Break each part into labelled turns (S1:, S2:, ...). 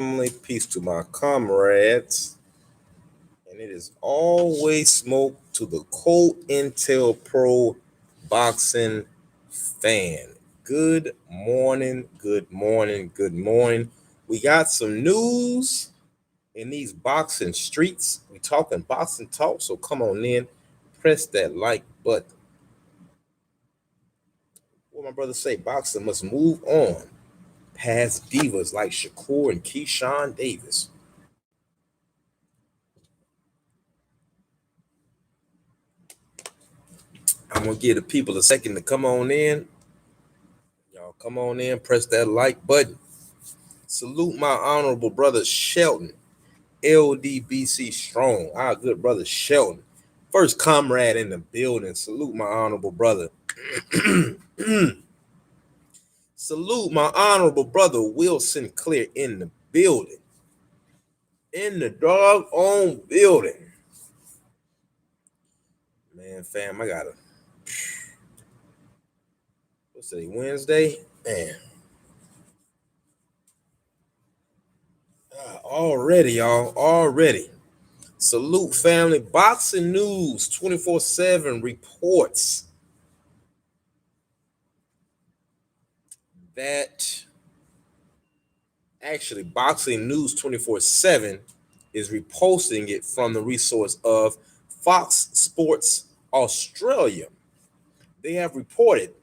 S1: Family, peace to my comrades, and it is always smoke to the Co Intel Pro boxing fan. Good morning, good morning, good morning. We got some news in these boxing streets. We talking boxing talk, so come on in, press that like button. What my brother say, boxing must move on past divas like Shakur and Keyshawn Davis. I'm gonna give the people a second to come on in. Y'all come on in, press that like button. Salute my honorable brother Shelton, LDBC Strong, our good brother Shelton. First comrade in the building. Salute my honorable brother. Salute my honorable brother Will Sinclair in the building. In the doggone building. Man, fam, I got a what's today? Wednesday? Man. Already, y'all. Already. Salute family. Boxing News 24/7 reports that actually Boxing News 24/7 is reposting it from the resource of Fox Sports Australia. They have reported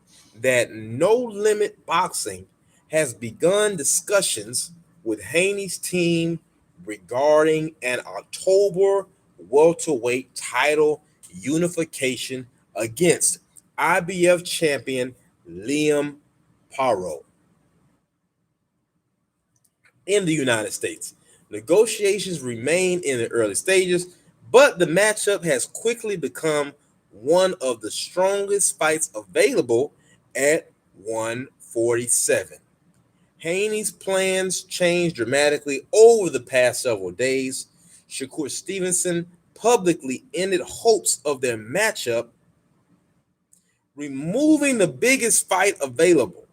S1: that No Limit Boxing has begun discussions with Haney's team regarding an October welterweight title unification against IBF champion Liam Paro in the United States. Negotiations remain in the early stages, but the matchup has quickly become one of the strongest fights available at 147. Haney's plans changed dramatically over the past several days. Shakur Stevenson publicly ended hopes of their matchup, removing the biggest fight available.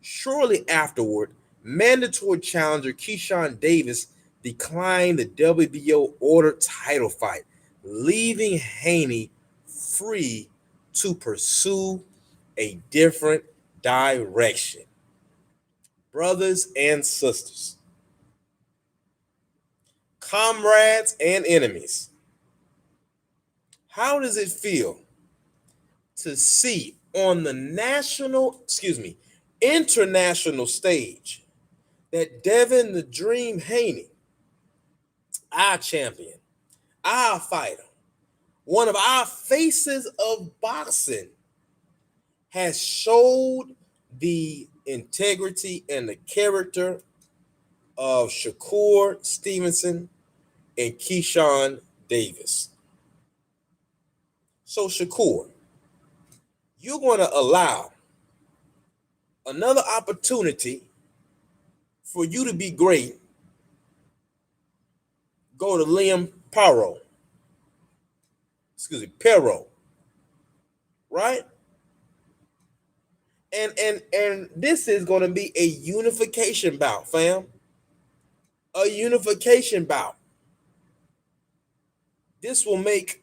S1: Shortly afterward, mandatory challenger Keyshawn Davis declined the WBO ordered title fight, leaving Haney free to pursue a different direction. Brothers and sisters, comrades and enemies, how does it feel to see on the international stage that Devin the Dream Haney, our champion, our fighter, one of our faces of boxing, has showed the integrity and the character of Shakur Stevenson and Keyshawn Davis? So Shakur, you're going to allow another opportunity for you to be great. Go to Liam Paro. Pero. Right? And this is going to be a unification bout, fam. A unification bout. This will make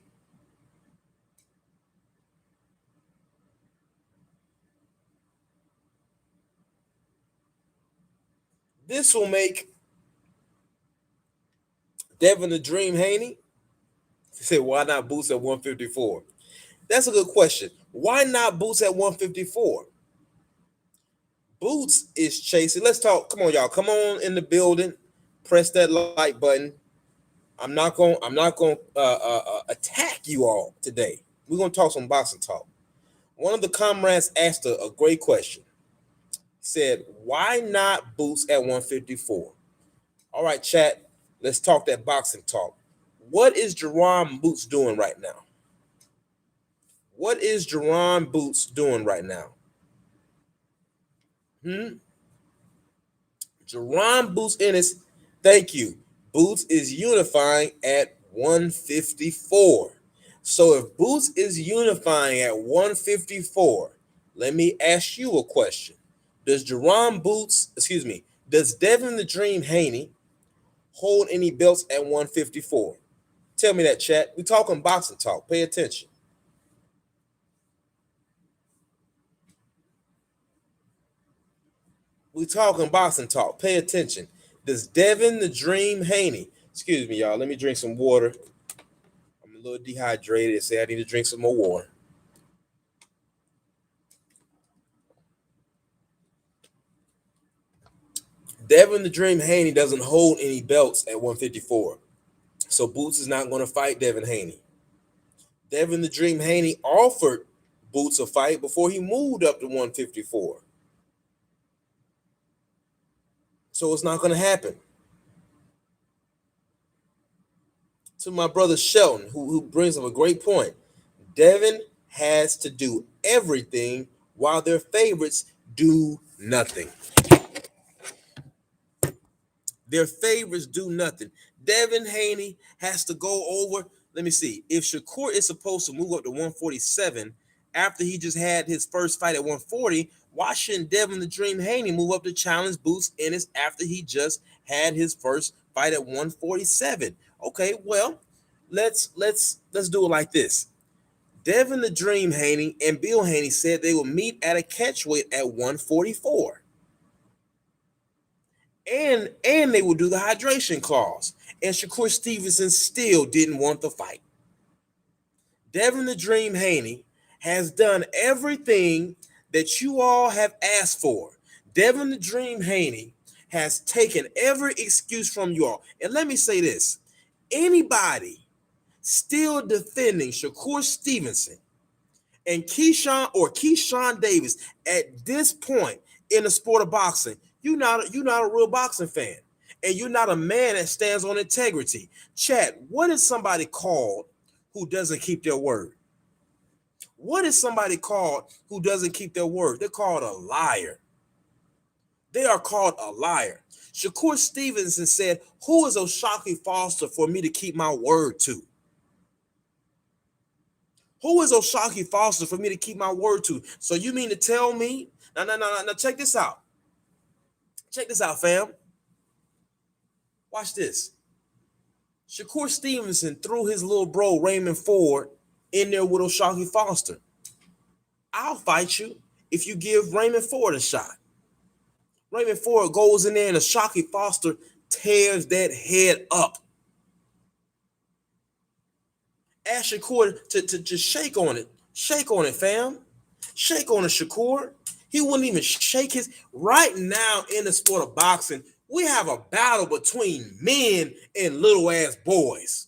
S1: Devin the Dream Haney say, why not Boots at 154? That's a good question. Why not Boots at 154? Boots is chasing. Let's talk. Come on, y'all. Come on in the building. Press that like button. I'm not going attack you all today. We're going to talk some boxing talk. One of the comrades asked a great question. He said, why not Boots at 154? All right, chat. Let's talk that boxing talk. What is Jerron Boots doing right now? What is Jerron Boots doing right now? Jerron Boots Ennis, thank you. Boots is unifying at 154. So if Boots is unifying at 154, let me ask you a question. Does Devin the Dream Haney hold any belts at 154? Tell me that, chat. We talking boxing talk. Pay attention. We talking boxing talk. Pay attention. Does Devin the Dream Haney, excuse me, y'all, let me drink some water. I'm a little dehydrated. Say I need to drink some more water. Devin the Dream Haney doesn't hold any belts at 154. So Boots is not going to fight Devin Haney. Devin the Dream Haney offered Boots a fight before he moved up to 154. So it's not going to happen. To my brother Shelton, who brings up a great point, Devin has to do everything while their favorites do nothing. Their favorites do nothing. Devin Haney has to go over. Let me see. If Shakur is supposed to move up to 147 after he just had his first fight at 140, why shouldn't Devin the Dream Haney move up to challenge Boots Ennis after he just had his first fight at 147? Okay, well, let's do it like this. Devin the Dream Haney and Bill Haney said they will meet at a catchweight at 144. And they will do the hydration clause. And Shakur Stevenson still didn't want the fight. Devin the Dream Haney has done everything that you all have asked for. Devin the Dream Haney has taken every excuse from you all. And let me say this. Anybody still defending Shakur Stevenson and Keyshawn Davis at this point in the sport of boxing, you're not a real boxing fan, and you're not a man that stands on integrity. Chat, what is somebody called who doesn't keep their word? What is somebody called who doesn't keep their word? They're called a liar. They are called a liar. Shakur Stevenson said, "Who is O'Shaquie Foster for me to keep my word to?" Who is O'Shaquie Foster for me to keep my word to? So you mean to tell me? Now, check this out. Check this out, fam. Watch this. Shakur Stevenson threw his little bro, Raymond Ford, in there with O'Shaquie Foster. I'll fight you if you give Raymond Ford a shot. Raymond Ford goes in there and O'Shaquie Foster tears that head up. Ask Shakur to just shake on it. Shake on it, fam. Shake on it, Shakur. He wouldn't even shake his. Right now in the sport of boxing, we have a battle between men and little ass boys.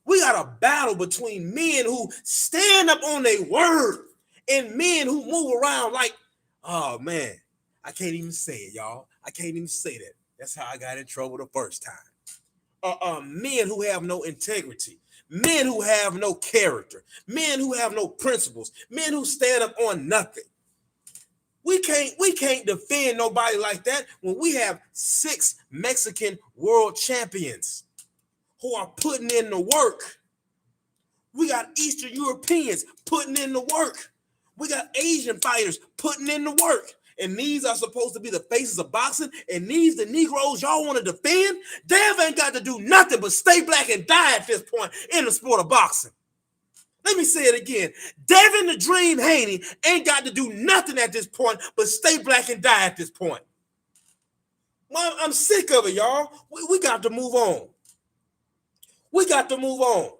S1: We got a battle between men who stand up on their word and men who move around like, oh man, I can't even say it, y'all. I can't even say that. That's how I got in trouble the first time. Men who have no integrity. Men who have no character, men who have no principles, men who stand up on nothing. We can't defend nobody like that when we have 6 Mexican world champions who are putting in the work. We got Eastern Europeans putting in the work. We got Asian fighters putting in the work. And these are supposed to be the faces of boxing. And these, the Negroes y'all want to defend, Dev ain't got to do nothing but stay black and die at this point in the sport of boxing. Let me say it again. Devin the Dream Haney ain't got to do nothing at this point but stay black and die at this point. Well, I'm sick of it, y'all. We got to move on. We got to move on.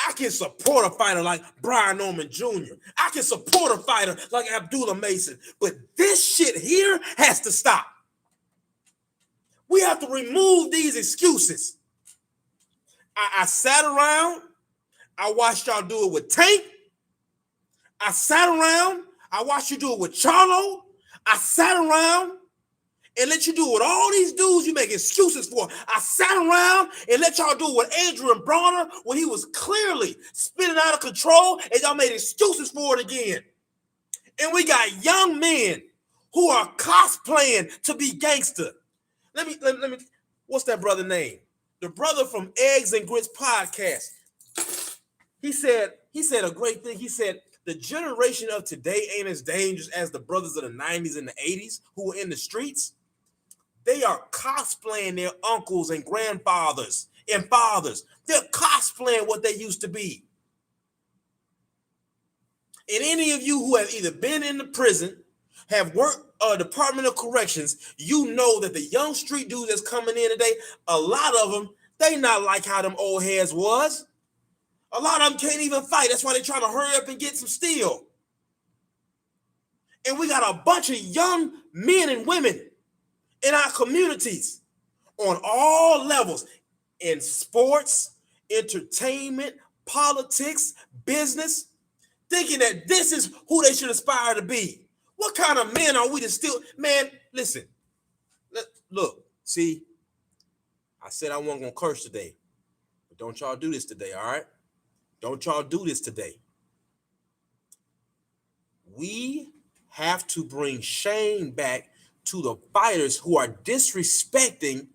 S1: I can support a fighter like Brian Norman Jr. I can support a fighter like Abdullah Mason. But this shit here has to stop. We have to remove these excuses. I sat around. I watched y'all do it with Tank. I sat around. I watched you do it with Charlo. I sat around and let you do it with all these dudes you make excuses for. I sat around and let y'all do it with Adrian Bronner when he was clearly spinning out of control and y'all made excuses for it again. And we got young men who are cosplaying to be gangster. Let me, what's that brother name? The brother from Eggs and Grits podcast. He said a great thing. He said, the generation of today ain't as dangerous as the brothers of the 90s and the 80s who were in the streets. They are cosplaying their uncles and grandfathers and fathers. They're cosplaying what they used to be. And any of you who have either been in the prison, have worked Department of Corrections, you know that the young street dudes that's coming in today, a lot of them, they not like how them old heads was. A lot of them can't even fight. That's why they're trying to hurry up and get some steel. And we got a bunch of young men and women in our communities on all levels, in sports, entertainment, politics, business, thinking that this is who they should aspire to be. What kind of men are we to still? Man, listen. Look, see, I said I wasn't going to curse today. But don't y'all do this today, all right? Don't y'all do this today. We have to bring shame back to the fighters who are disrespecting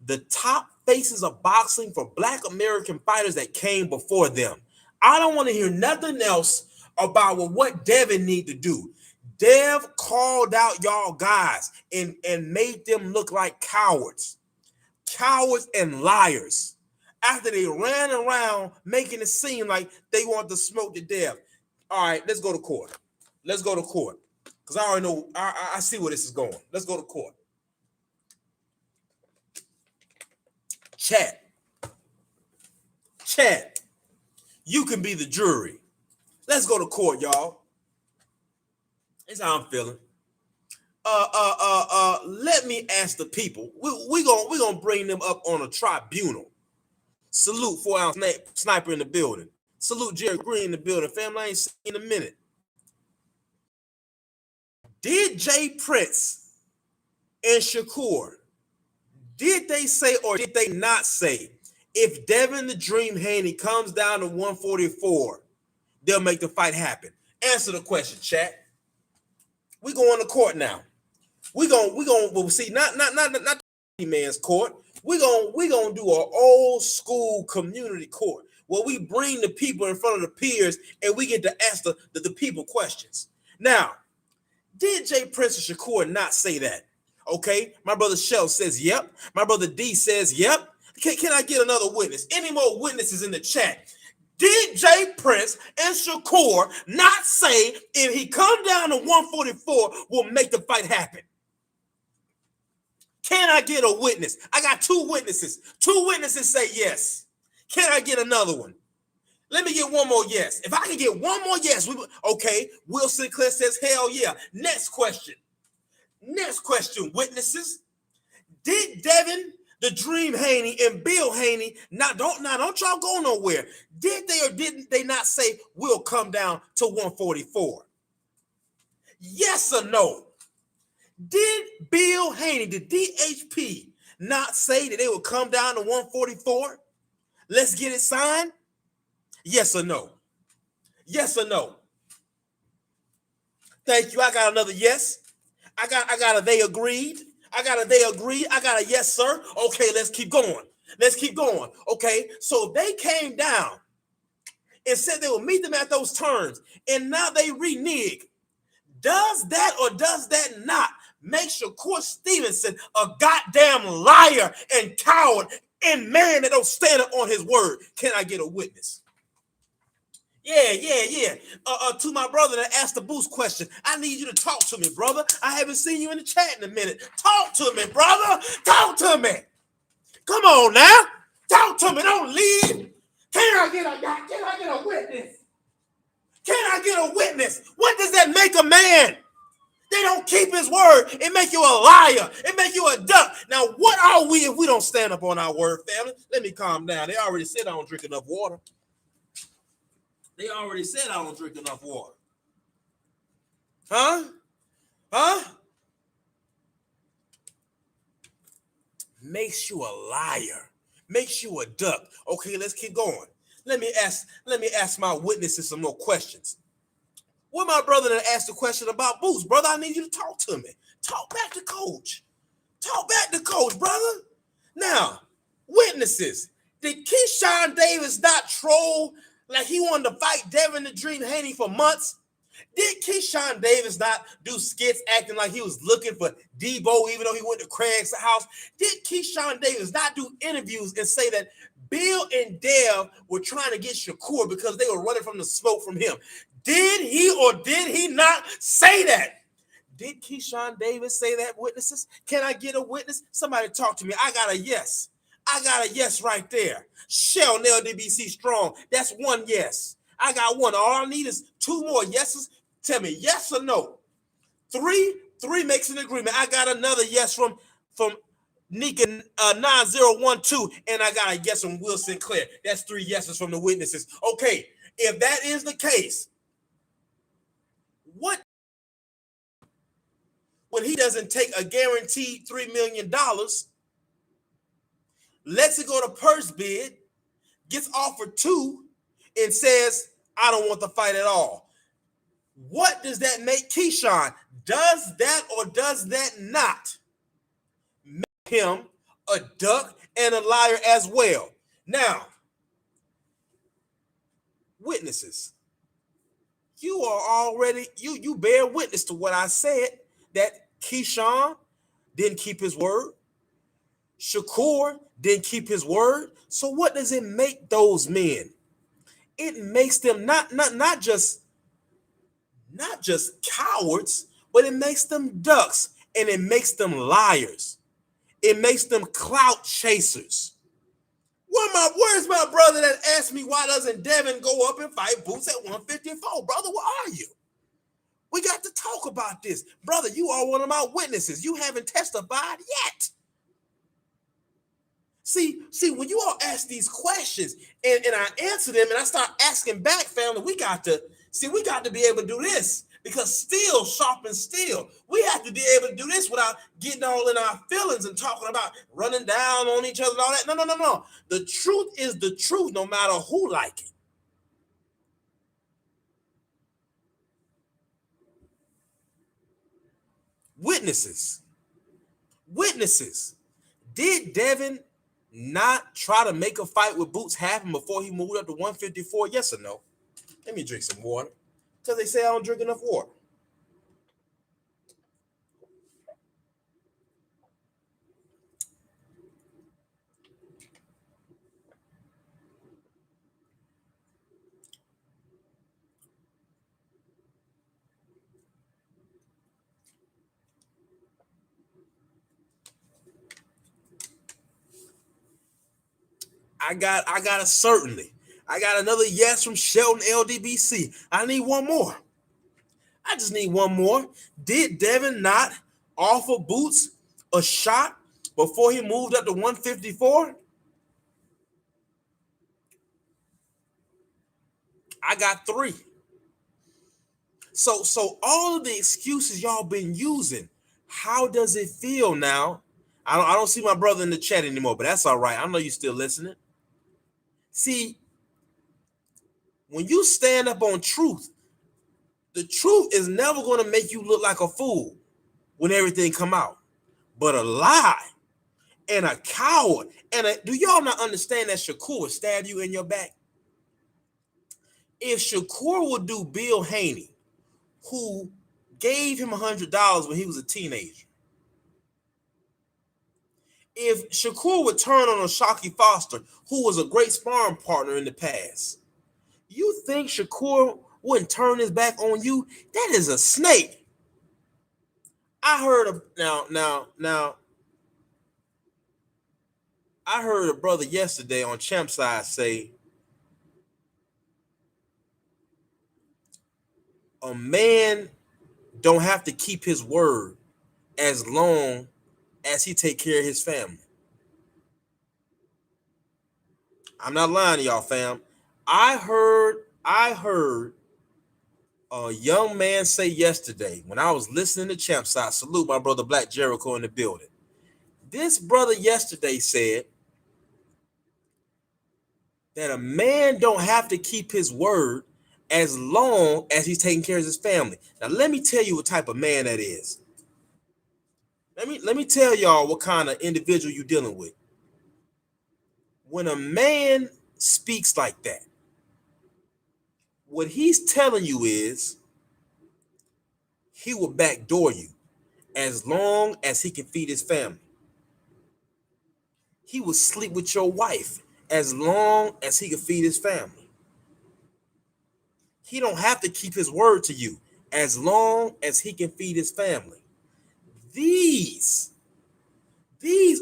S1: the top faces of boxing for Black American fighters that came before them. I don't want to hear nothing else about what Devin need to do. Dev called out y'all guys and made them look like cowards and liars after they ran around making it seem like they want to smoke the Dev. All right, let's go to court. Let's go to court because I already know. I see where this is going. Let's go to court. Chat. You can be the jury. Let's go to court, y'all. That's how I'm feeling. Let me ask the people. We're gonna bring them up on a tribunal. Salute 4-ounce sniper in the building. Salute Jerry Green in the building. Family, I ain't seen in a minute. Did Jay Prince and Shakur, did they say or did they not say, if Devin the Dream Haney comes down to 144, they'll make the fight happen? Answer the question, chat. We going to court now. We going well, see, not the man's court. We gonna do an old school community court where we bring the people in front of the peers and we get to ask the people questions. Now, did Jay Prince and Shakur not say that? Okay, my brother Shell says yep. My brother D says yep. Can I get another witness? Any more witnesses in the chat? Did Jay Prince and Shakur not say if he come down to 144 will make the fight happen? Can I get a witness? I got two witnesses. Two witnesses say yes. Can I get another one? Let me get one more yes. If I can get one more yes, okay. Will Sinclair says hell yeah. Next question, witnesses. Did Devin the Dream Haney and Bill Haney don't y'all go nowhere? Did they or didn't they not say we'll come down to 144? Yes or no? Did Bill Haney, the DHP, not say that they would come down to 144? Let's get it signed. Yes or no? Yes or no? Thank you. I got another yes. I got a they agreed. I got a yes, sir. Okay, let's keep going. Okay, so they came down and said they would meet them at those terms, and now they renege. Does that or does that not make Shakur Stevenson a goddamn liar and coward and man that don't stand up on his word? Can I get a witness? Yeah. To my brother that asked the boost question, I need you to talk to me, brother. I haven't seen you in the chat in a minute. Talk to me, brother. Talk to me. Come on now. Talk to me. Don't leave. Can I get a witness? Can I get a witness? What does that make a man? They don't keep his word. It make you a liar. It make you a duck. Now, what are we if we don't stand up on our word, family? Let me calm down. They already said I don't drink enough water. Huh? Makes you a liar. Makes you a duck. Okay, let's keep going. Let me ask my witnesses some more questions. What my brother that asked the question about boots, brother? I need you to talk to me. Talk back to coach. Brother. Now, witnesses. Did Keyshawn Davis not troll like he wanted to fight Devin the Dream Haney for months? Did Keyshawn Davis not do skits acting like he was looking for Debo even though he went to Craig's house? Did Keyshawn Davis not do interviews and say that Bill and Dev were trying to get Shakur because they were running from the smoke from him? Did he or did he not say that? Did Keyshawn Davis say that, witnesses? Can I get a witness? Somebody talk to me. I got a yes. I got a yes right there. Shell Nail DBC strong. That's one yes. I got one. All I need is two more yeses. Tell me yes or no. Three makes an agreement. I got another yes from Nika 9012, and I got a yes from Will Sinclair. That's three yeses from the witnesses. Okay, if that is the case, what when he doesn't take a guaranteed $3 million, lets it go to purse bid, gets offered $2, and says, I don't want the fight at all? What does that make Keyshawn? Does that or does that not make him a duck and a liar as well? Now, witnesses, you are already, you bear witness to what I said, that Keyshawn didn't keep his word. Shakur didn't keep his word. So what does it make those men? It makes them not just cowards, but it makes them ducks, and it makes them liars. It makes them clout chasers. Where's my brother that asked me why doesn't Devin go up and fight Boots at 154? Brother, where are you? We got to talk about this. Brother, you are one of my witnesses. You haven't testified yet. See, when you all ask these questions and I answer them and I start asking back, family, we got to be able to do this, because steel sharpens steel. We have to be able to do this without getting all in our feelings and talking about running down on each other and all that. No. The truth is the truth, no matter who like it. Witnesses. Did Devin not try to make a fight with Boots happen before he moved up to 154? Yes or no? Let me drink some water, because they say I don't drink enough water. I got a certainly. I got another yes from Shelton LDBC. I need one more. I just need one more. Did Devin not offer Boots a shot before he moved up to 154? I got 3. So all of the excuses y'all been using, how does it feel now? I don't see my brother in the chat anymore, but that's all right. I know you're still listening. See, when you stand up on truth, the truth is never going to make you look like a fool when everything come out. But a lie and a coward do y'all not understand that Shakur would stab you in your back? If Shakur would do Bill Haney, who gave him $100 when he was a teenager, if Shakur would turn on a Shockey Foster, who was a great sparring partner in the past, you think Shakur wouldn't turn his back on you? That is a snake. I heard I heard a brother yesterday on Champside say, a man don't have to keep his word as long as he take care of his family. I'm not lying to y'all, fam. I heard a young man say yesterday when I was listening to Champside, salute my brother Black Jericho in the building. This brother yesterday said that a man don't have to keep his word as long as he's taking care of his family. Now, let me tell you what type of man that is. Let me tell y'all what kind of individual you're dealing with. When a man speaks like that, what he's telling you is he will backdoor you as long as he can feed his family. He will sleep with your wife as long as he can feed his family. He don't have to keep his word to you as long as he can feed his family. These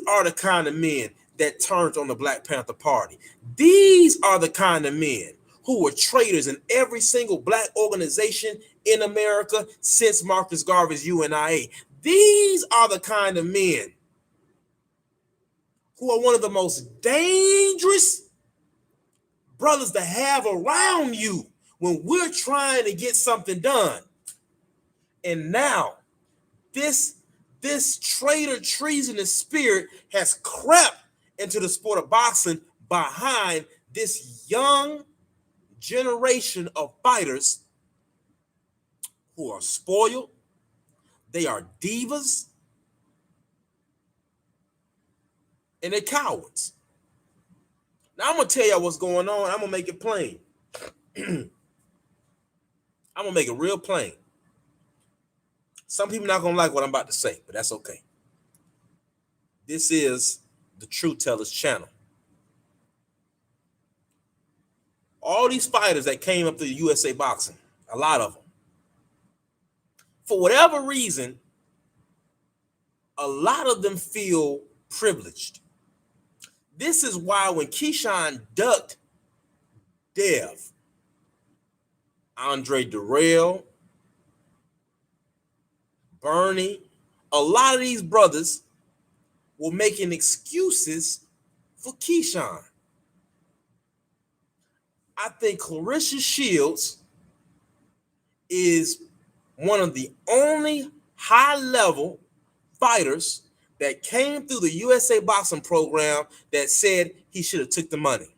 S1: are the kind of men that turned on the Black Panther Party. These are the kind of men who were traitors in every single black organization in America since Marcus Garvey's UNIA. These are the kind of men who are one of the most dangerous brothers to have around you when we're trying to get something done. And now this traitor, treasonous spirit has crept into the sport of boxing behind this young generation of fighters who are spoiled. They are divas, and they're cowards. Now I'm gonna tell y'all what's going on. I'm gonna make it plain. I'm gonna make it real plain. Some people not gonna like what I'm about to say, but that's okay. This is the Truth Tellers channel. All these fighters that came up to the USA Boxing, a lot of them, for whatever reason, a lot of them feel privileged. This is why when Keyshawn ducked Dev, Andre Durrell, Bernie, a lot of these brothers were making excuses for Keyshawn. I think Clarissa Shields is one of the only high-level fighters that came through the USA Boxing program that said he should have took the money.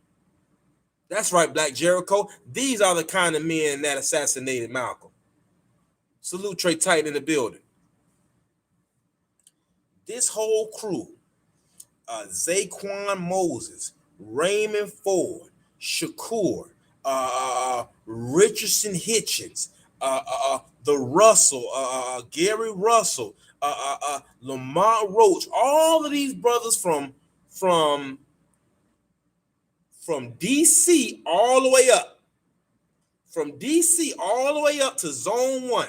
S1: That's right, Black Jericho. These are the kind of men that assassinated Malcolm. Salute Trey Titan in the building. This whole crew, Zaquan Moses, Raymond Ford, Shakur, Richardson Hitchens, the Russell, Gary Russell, Lamont Roach, all of these brothers from DC all the way up. From DC all the way up to Zone 1.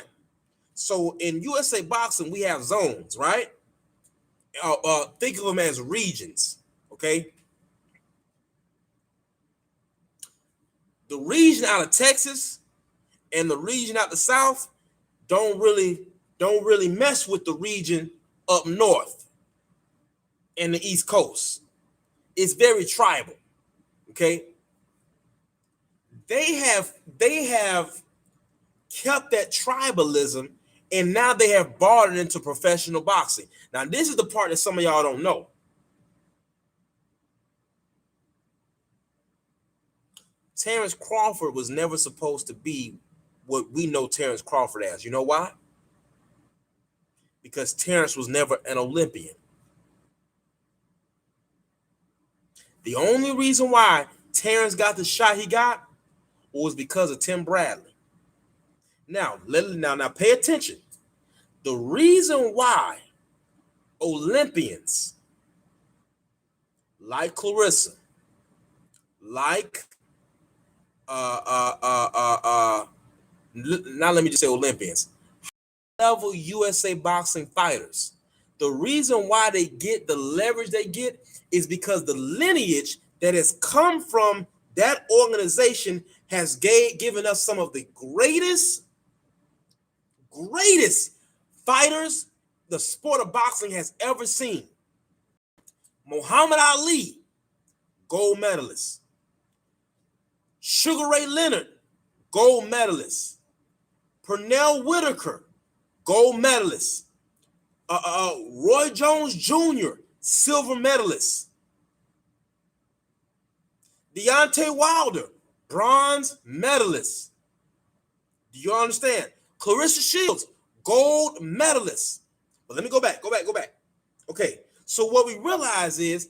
S1: So in USA Boxing, we have zones, right? Think of them as regions, okay? The region out of Texas and the region out the South don't really mess with the region up north and the East Coast. It's very tribal, okay? They have kept that tribalism, and now they have brought it into professional boxing. Now, this is the part that some of y'all don't know. Terrence Crawford was never supposed to be what we know Terrence Crawford as. You know why? Because Terrence was never an Olympian. The only reason why Terrence got the shot he got was because of Tim Bradley. Now pay attention. The reason why Olympians like Clarissa, like now let me just say Olympians, level USA boxing fighters, the reason why they get the leverage they get is because the lineage that has come from that organization has given us some of the greatest fighters the sport of boxing has ever seen. Muhammad Ali, gold medalist. Sugar Ray Leonard, gold medalist. Pernell Whitaker, gold medalist. Roy Jones Jr., silver medalist. Deontay Wilder, bronze medalist. Do you understand? Clarissa Shields, gold medalist. But let me go back. Okay, so what we realize is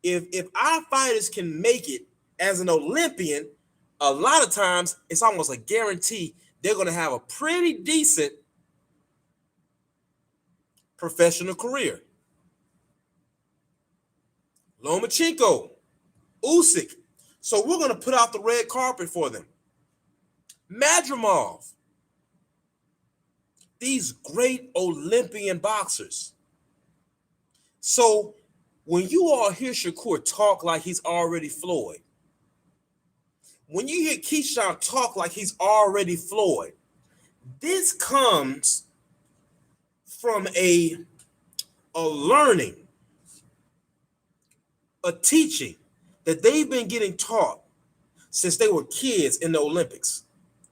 S1: if our fighters can make it as an Olympian, a lot of times it's almost a guarantee they're going to have a pretty decent professional career. Lomachenko, Usyk. So we're going to put out the red carpet for them. Madrimov. These great Olympian boxers. So when you all hear Shakur talk like he's already Floyd, when you hear Keyshawn talk like he's already Floyd, this comes from a learning, a teaching that they've been getting taught since they were kids in the Olympics,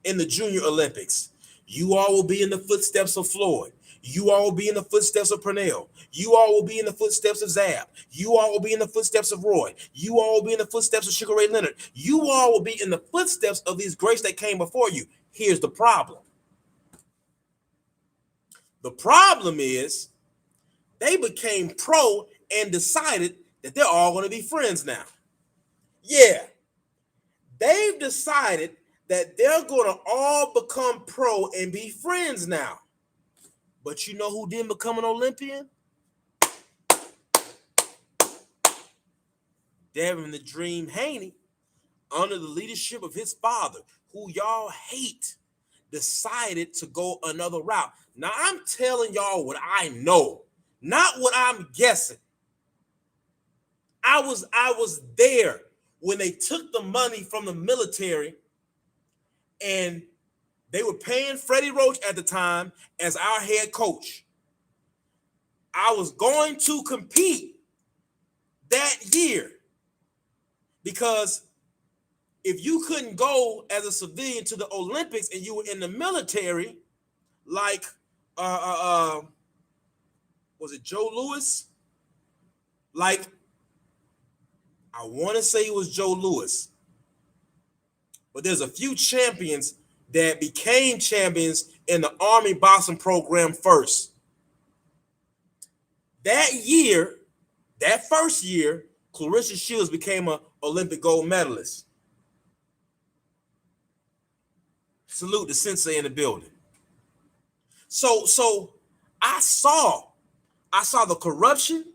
S1: in the Junior Olympics. You all will be in the footsteps of Floyd. You all will be in the footsteps of Pernell. You all will be in the footsteps of Zab. You all will be in the footsteps of Roy. You all will be in the footsteps of Sugar Ray Leonard. You all will be in the footsteps of these greats that came before you. Here's the problem. The problem is they became pro and decided that they're all going to be friends now. Yeah, they've decided that they're going to all become pro and be friends now. But you know who didn't become an Olympian? Devin the Dream Haney, under the leadership of his father, who y'all hate, decided to go another route. Now, I'm telling y'all what I know, not what I'm guessing. I was there when they took the money from the military and they were paying Freddie Roach at the time as our head coach. I was going to compete that year because if you couldn't go as a civilian to the Olympics and you were in the military, like was it Joe Louis? Like, I want to say it was Joe Louis, but there's a few champions that became champions in the Army boxing program first. That year, that first year, Clarissa Shields became an Olympic gold medalist. Salute the sensei in the building. So I saw the corruption.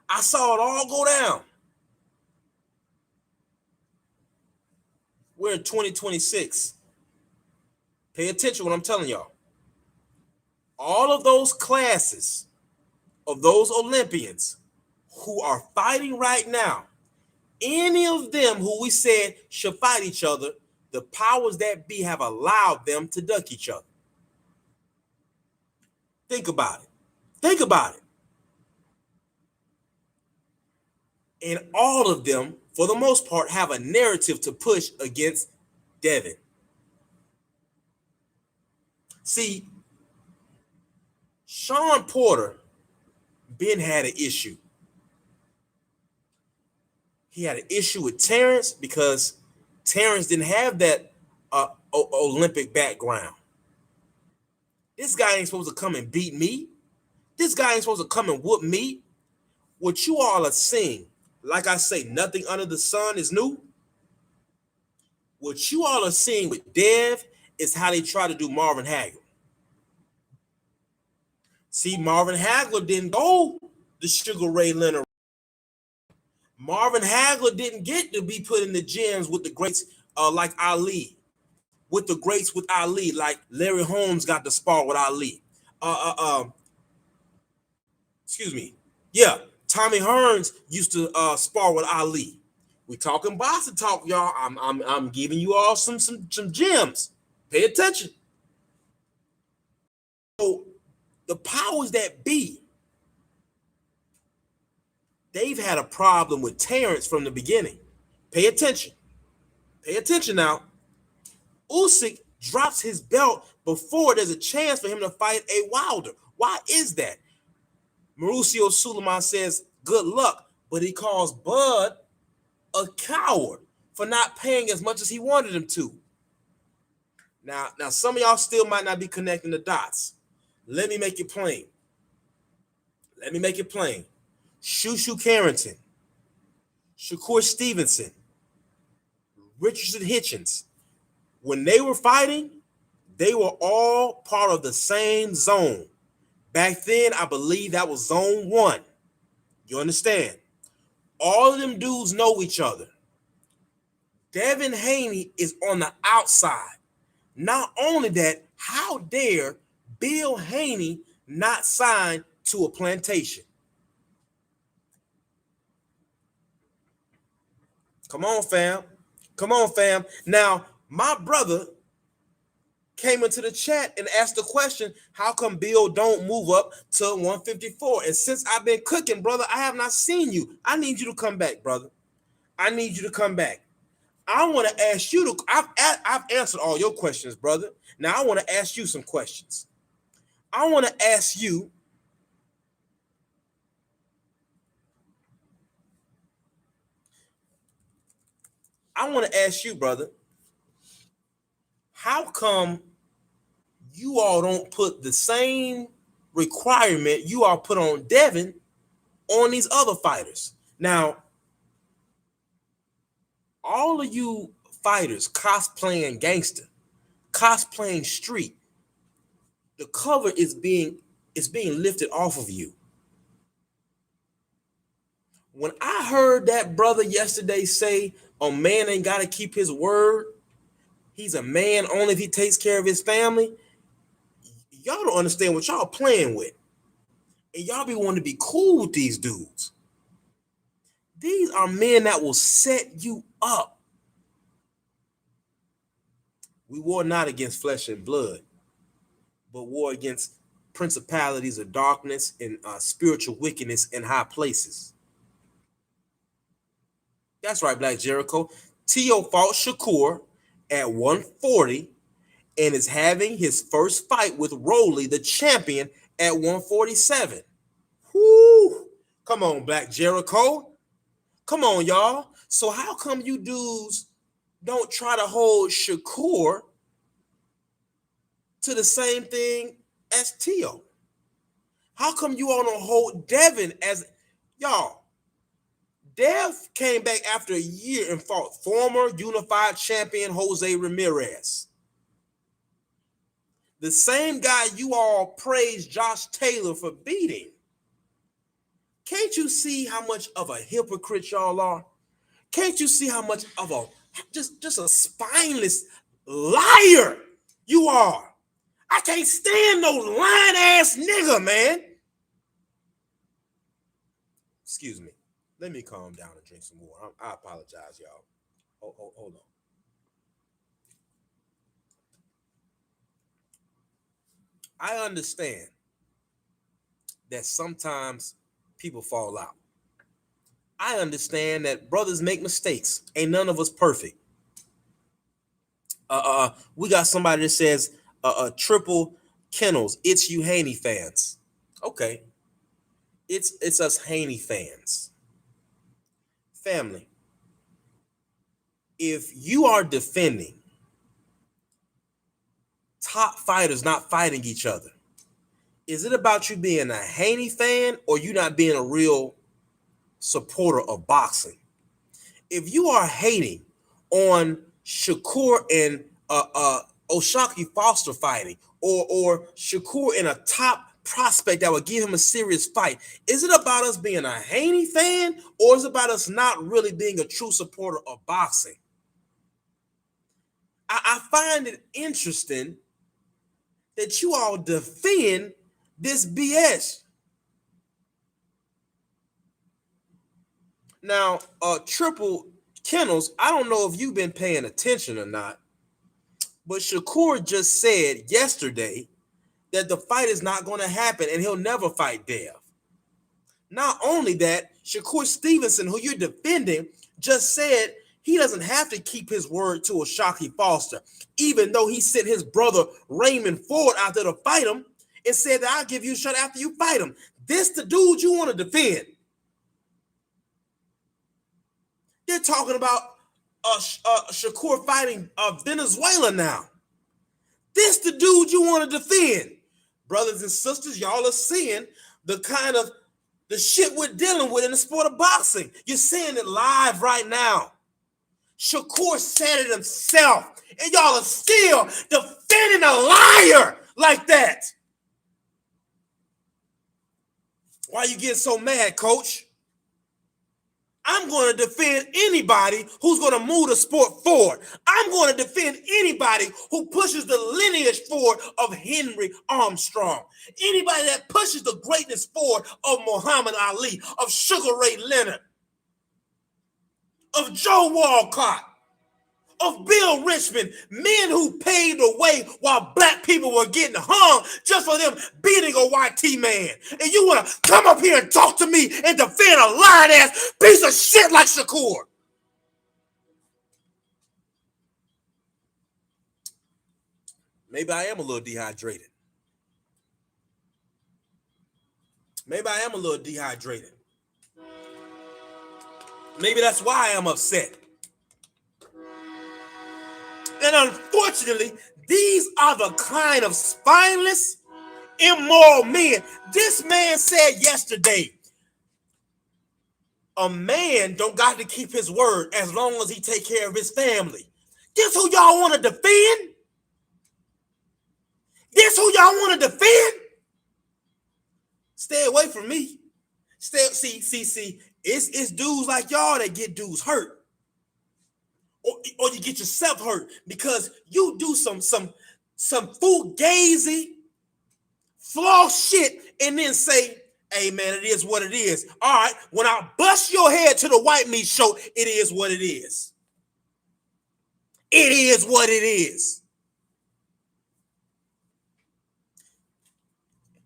S1: I saw it all go down. We're in 2026. Pay attention to what I'm telling y'all. All of those classes of those Olympians who are fighting right now, any of them who we said should fight each other, the powers that be have allowed them to duck each other. Think about it. Think about it. And all of them, for the most part, have a narrative to push against Devin. See, Sean Porter Ben had an issue. He had an issue with Terrence because Terrence didn't have that Olympic background. This guy ain't supposed to come and beat me. This guy ain't supposed to come and whoop me. What you all are seeing, like I say, nothing under the sun is new. What you all are seeing with Dev is how they try to do Marvin Hagler. See, Marvin Hagler didn't go the Sugar Ray Leonard. Marvin Hagler didn't get to be put in the gyms with the greats like Ali, with the greats with Ali, like Larry Holmes got to spar with Ali. Excuse me. Yeah, Tommy Hearns used to spar with Ali. We talking boxing talk, y'all. I'm giving you all some gems. Pay attention. So the powers that be, they've had a problem with Terrence from the beginning. Pay attention. Pay attention now. Usyk drops his belt before there's a chance for him to fight a Wilder. Why is that? Mauricio Suleiman says, good luck, but he calls Bud a coward for not paying as much as he wanted him to. Now, some of y'all still might not be connecting the dots. Let me make it plain. Let me make it plain. Shushu Carrington, Shakur Stevenson, Richardson Hitchens, when they were fighting, they were all part of the same zone. Back then, I believe that was zone one. You understand? All of them dudes know each other. Devin Haney is on the outside. Not only that, how dare Bill Haney not sign to a plantation? Come on, fam. Come on, fam. Now, my brother came into the chat and asked the question, how come Bill don't move up to 154? And since I've been cooking, brother, I have not seen you. I need you to come back, brother. I need you to come back. I want to ask you to, I've answered all your questions, brother. Now I want to ask you some questions. I want to ask you, brother, how come you all don't put the same requirement you all put on Devin on these other fighters? Now, all of you fighters cosplaying gangster, cosplaying street, the cover is being lifted off of you. When I heard that brother yesterday say, a man ain't got to keep his word, he's a man only if he takes care of his family, y'all don't understand what y'all playing with. And y'all be wanting to be cool with these dudes. These are men that will set you up. We war not against flesh and blood, but war against principalities of darkness and spiritual wickedness in high places. That's right, Black Jericho. T.O. fought Shakur at 140 and is having his first fight with Rolly, the champion, at 147. Whoo! Come on, Black Jericho. Come on, y'all. So how come you dudes don't try to hold Shakur to the same thing as T.O.? How come you all don't hold Devin as y'all? Dev came back after a year and fought former unified champion Jose Ramirez. The same guy you all praised Josh Taylor for beating. Can't you see how much of a hypocrite y'all are? Can't you see how much of a just a spineless liar you are? I can't stand no lying ass nigga, man. Excuse me. Let me calm down and drink some more. I apologize, y'all. Hold on. I understand that sometimes people fall out. I understand that brothers make mistakes. Ain't none of us perfect. We got somebody that says triple kennels. It's you Haney fans. Okay. It's us Haney fans. Family. If you are defending top fighters not fighting each other, is it about you being a Haney fan or you not being a real supporter of boxing? If you are hating on Shakur and O'Shaquie Foster fighting, or Shakur in a top prospect that would give him a serious fight, is it about us being a Haney fan or is it about us not really being a true supporter of boxing? I find it interesting that you all defend this BS. Now, triple kennels, I don't know if you've been paying attention or not, but Shakur just said yesterday that the fight is not going to happen and he'll never fight Dev. Not only that, Shakur Stevenson, who you're defending, just said he doesn't have to keep his word to O'Shaquie Foster, even though he sent his brother Raymond Ford out there to fight him and said that I'll give you a shot after you fight him. This the dude you want to defend. They're talking about Shakur fighting Venezuela now. This the dude you want to defend. Brothers and sisters, y'all are seeing the kind of the shit we're dealing with in the sport of boxing. You're seeing it live right now. Shakur said it himself, and y'all are still defending a liar like that. Why are you getting so mad, coach? I'm going to defend anybody who's going to move the sport forward. I'm going to defend anybody who pushes the lineage forward of Henry Armstrong. Anybody that pushes the greatness forward of Muhammad Ali, of Sugar Ray Leonard, of Joe Walcott, of Bill Richmond, men who paved the way while black people were getting hung just for them beating a white man. And you want to come up here and talk to me and defend a lying-ass piece of shit like Shakur. Maybe I am a little dehydrated. Maybe I am a little dehydrated. Maybe that's why I am upset. And unfortunately, these are the kind of spineless, immoral men. This man said yesterday, a man don't got to keep his word as long as he take care of his family. This who y'all want to defend? This who y'all want to defend? Stay away from me. See. It's dudes like y'all that get dudes hurt. Or you get yourself hurt because you do some fugazi, floss shit, and then say, hey man, it is what it is. All right, when I bust your head to the white meat show, it is what it is. It is what it is.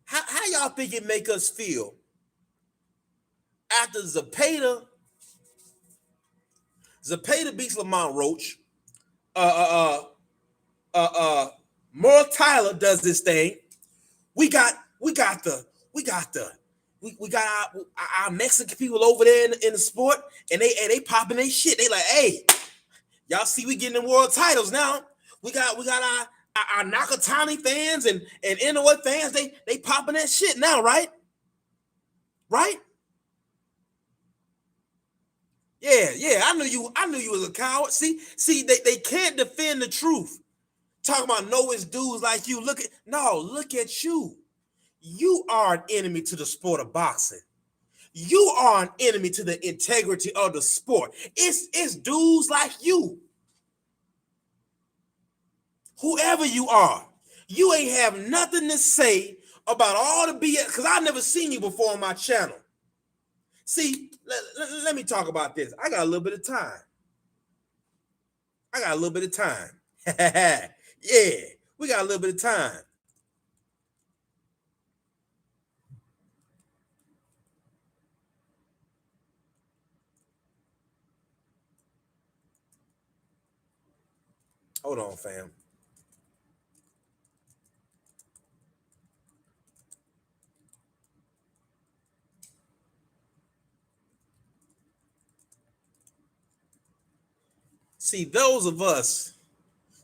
S1: How y'all think it make us feel after Zepeda beats Lamont Roach, Merle Tyler does this thing. We got our Mexican people over there in the sport, and they popping their shit. They like, hey, y'all see we getting the world titles now. We got our Nakatani fans and Inoue fans. They popping that shit now, right? Right? Yeah. I knew you was a coward. See, they can't defend the truth. Talking about no, it's dudes like you. Look at you. You are an enemy to the sport of boxing. You are an enemy to the integrity of the sport. It's dudes like you. Whoever you are, you ain't have nothing to say about all the BS, because I've never seen you before on my channel. See, let me talk about this. I got a little bit of time. Yeah, we got a little bit of time. Hold on, fam. See, those of us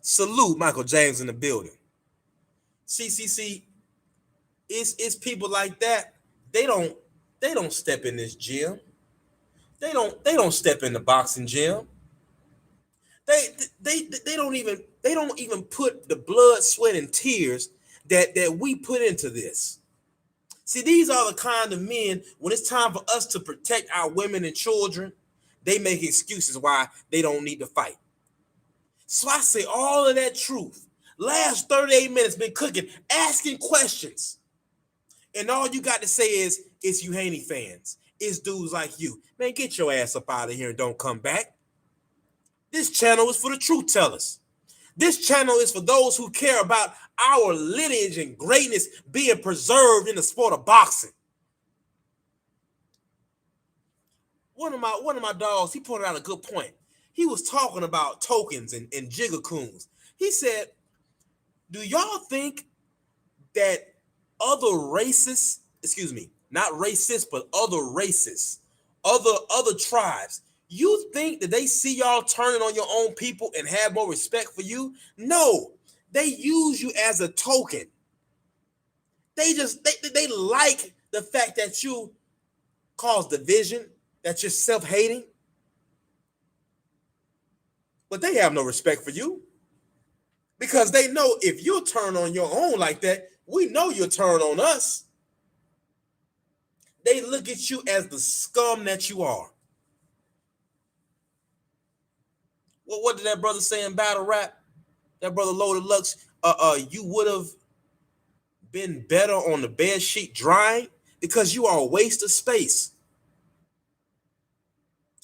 S1: salute Michael James in the building. See, it's people like that. They don't step in this gym. They don't step in the boxing gym. They don't even put the blood, sweat, and tears that we put into this. See, these are the kind of men, when it's time for us to protect our women and children, they make excuses why they don't need to fight. So I say all of that truth. Last 38 minutes been cooking, asking questions. And all you got to say is, it's you Haney fans. It's dudes like you. Man, get your ass up out of here and don't come back. This channel is for the truth tellers. This channel is for those who care about our lineage and greatness being preserved in the sport of boxing. One of my dogs, he pointed out a good point. He was talking about tokens and jigacoons. He said, do y'all think that other races, not racist, but other races, other tribes, you think that they see y'all turning on your own people and have more respect for you? No, they use you as a token. They like the fact that you cause division, that you're self-hating, but they have no respect for you because they know if you turn on your own like that, we know you'll turn on us. They look at you as the scum that you are. Well, what did that brother say in battle rap? That brother Loaded Lux, you would have been better on the bed sheet drying because you are a waste of space.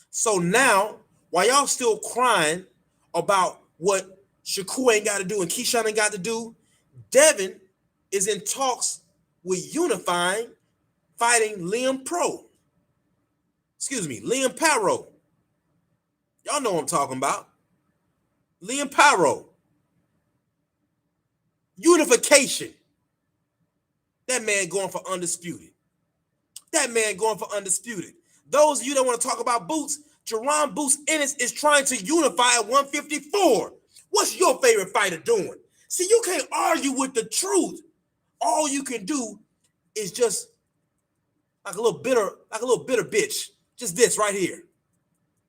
S1: So now, while y'all still crying about what Shakur ain't got to do and Keyshawn ain't got to do, Devin is in talks with Unifying, fighting Liam Paro. Y'all know what I'm talking about. Liam Paro. Unification. That man going for undisputed. Those of you that want to talk about Boots, Jerron Boots Ennis is trying to unify at 154. What's your favorite fighter doing? See, you can't argue with the truth. All you can do is just like a little bitter bitch. Just this right here.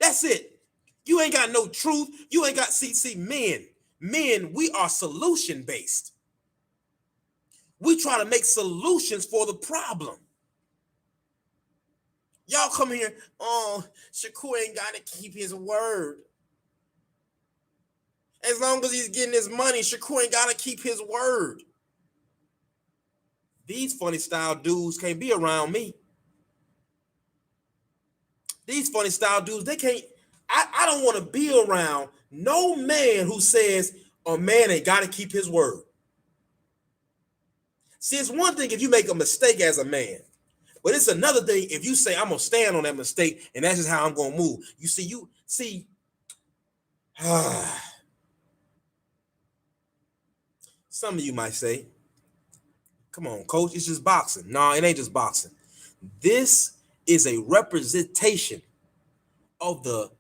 S1: That's it. You ain't got no truth. You ain't got men, we are solution based. We try to make solutions for the problem. Y'all come here, oh, Shakur ain't got to keep his word. As long as he's getting his money, Shakur ain't got to keep his word. These funny style dudes can't be around me. These funny style dudes, they can't. I don't want to be around no man who says a man ain't got to keep his word. See, it's one thing if you make a mistake as a man, but it's another thing if you say I'm gonna stand on that mistake and that's just how I'm gonna move. Some of you might say, come on, coach, it's just boxing. No, it ain't just boxing. This is a representation of the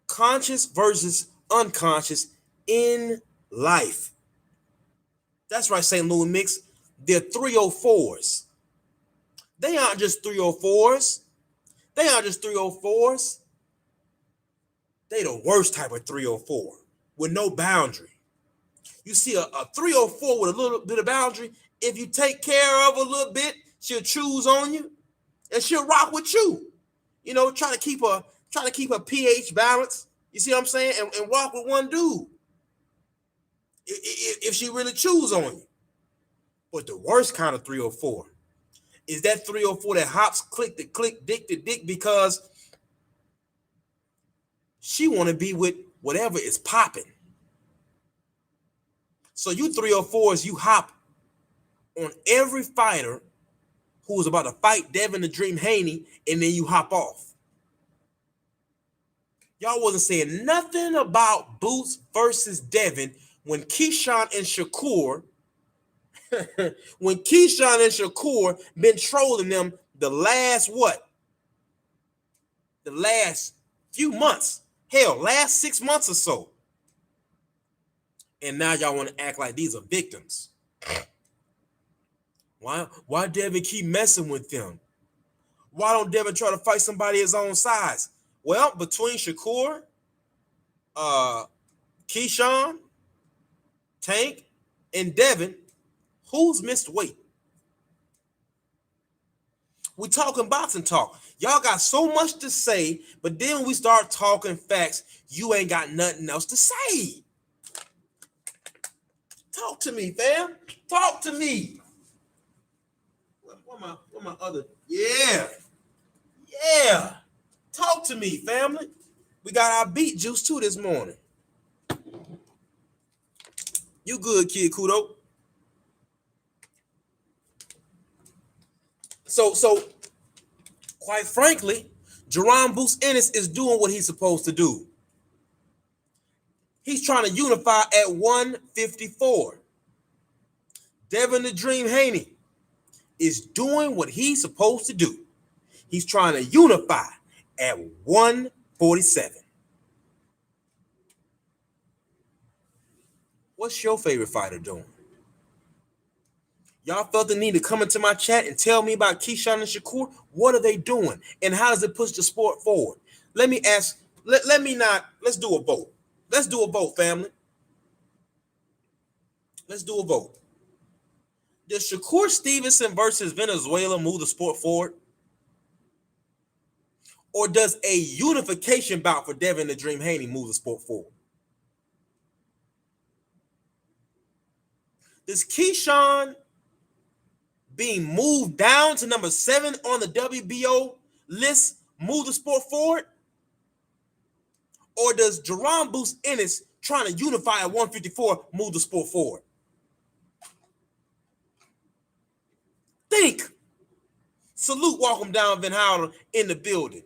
S1: conscious versus unconscious in life. That's right, St. Louis Mix. They're 304s. They aren't just 304s. They the worst type of 304 with no boundary. You see a 304 with a little bit of boundary. If you take care of a little bit, she'll choose on you and she'll rock with you. You know, try to keep her pH balance. You see what I'm saying? And walk with one dude. If she really choose on you. But the worst kind of 304 is that 304 that hops click to click, dick to dick because she want to be with whatever is popping. So you 304s, you hop on every fighter who was about to fight Devin the Dream Haney, and then you hop off. Y'all wasn't saying nothing about Boots versus Devin when Keyshawn and Shakur been trolling them the last few months. Hell, last 6 months or so. And now y'all want to act like these are victims. Why Devin keep messing with them? Why don't Devin try to fight somebody his own size? Well, between Shakur, Keyshawn, Tank, and Devin, who's missed weight? We talking boxing talk. Y'all got so much to say, but then when we start talking facts, you ain't got nothing else to say. Talk to me, fam. Talk to me. What my other? Yeah. Talk to me, family. We got our beet juice too this morning. You good, kid, Kudo. So quite frankly, Jerron Boots Ennis is doing what he's supposed to do. He's trying to unify at 154. Devin the Dream Haney is doing what he's supposed to do. He's trying to unify at 147. What's your favorite fighter doing? Y'all felt the need to come into my chat and tell me about Keyshawn and Shakur. What are they doing? And how does it push the sport forward? Let me ask, let's do a vote. Let's do a vote, family. Let's do a vote. Does Shakur Stevenson versus Venezuela move the sport forward? Or does a unification bout for Devin the Dream Haney move the sport forward? Does Keyshawn being moved down to number 7 on the WBO list move the sport forward? Or does Jerron Boots Ennis trying to unify at 154 move the sport forward? Think. Salute, welcome down Van Howler in the building.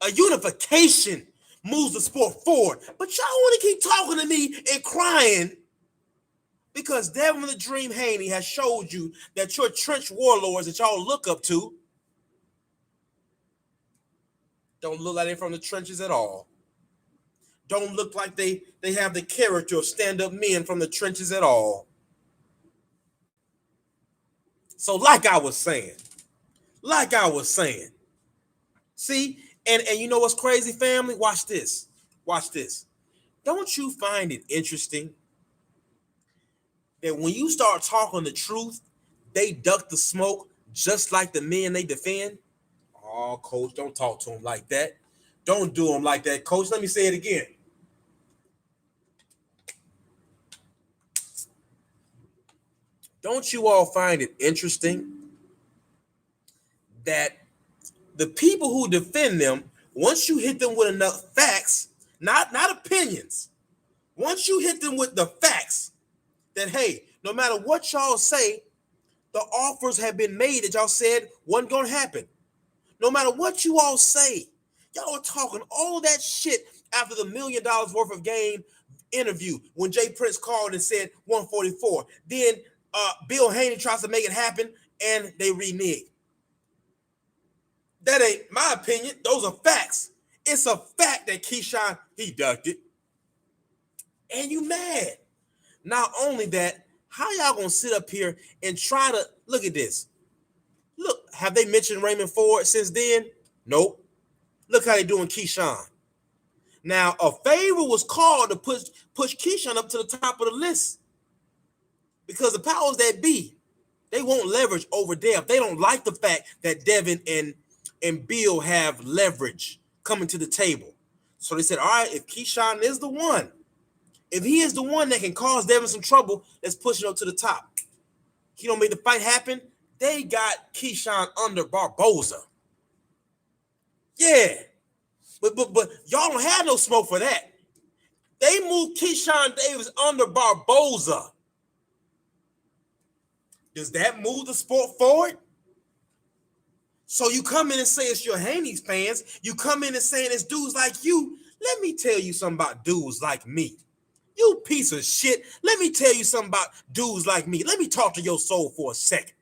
S1: A unification moves the sport forward. But y'all want to keep talking to me and crying because Devin the Dream Haney has showed you that your trench warlords that y'all look up to don't look like they're from the trenches at all. Don't look like they have the character of stand-up men from the trenches at all. So like I was saying, see, and you know what's crazy, family? Watch this. Don't you find it interesting that when you start talking the truth, they duck the smoke just like the men they defend? Oh, coach, don't talk to them like that. Don't do them like that, coach. Let me say it again. Don't you all find it interesting that the people who defend them, once you hit them with enough facts, not opinions, once you hit them with the facts that, hey, no matter what y'all say, the offers have been made that y'all said wasn't going to happen. No matter what you all say, y'all are talking all that shit after the $1 million worth of game interview when Jay Prince called and said 144. Then Bill Haney tries to make it happen and they renege. That ain't my opinion. Those are facts. It's a fact that Keyshawn, he ducked it. And you mad. Not only that, how y'all gonna sit up here and try to look at this? Look, have they mentioned Raymond Ford since then? Nope. Look how they doing Keyshawn. Now, a favor was called to push Keyshawn up to the top of the list because the powers that be, they won't leverage over Dev. They don't like the fact that Devin and Bill have leverage coming to the table. So they said, all right, if Keyshawn is the one, if he is the one that can cause Devin some trouble, let's push him up to the top. He don't make the fight happen. They got Keyshawn under Barboza. Yeah. But y'all don't have no smoke for that. They moved Keyshawn Davis under Barboza. Does that move the sport forward? So you come in and say it's your Haney's fans. You come in and saying it's dudes like you. Let me tell you something about dudes like me. You piece of shit. Let me tell you something about dudes like me. Let me talk to your soul for a second.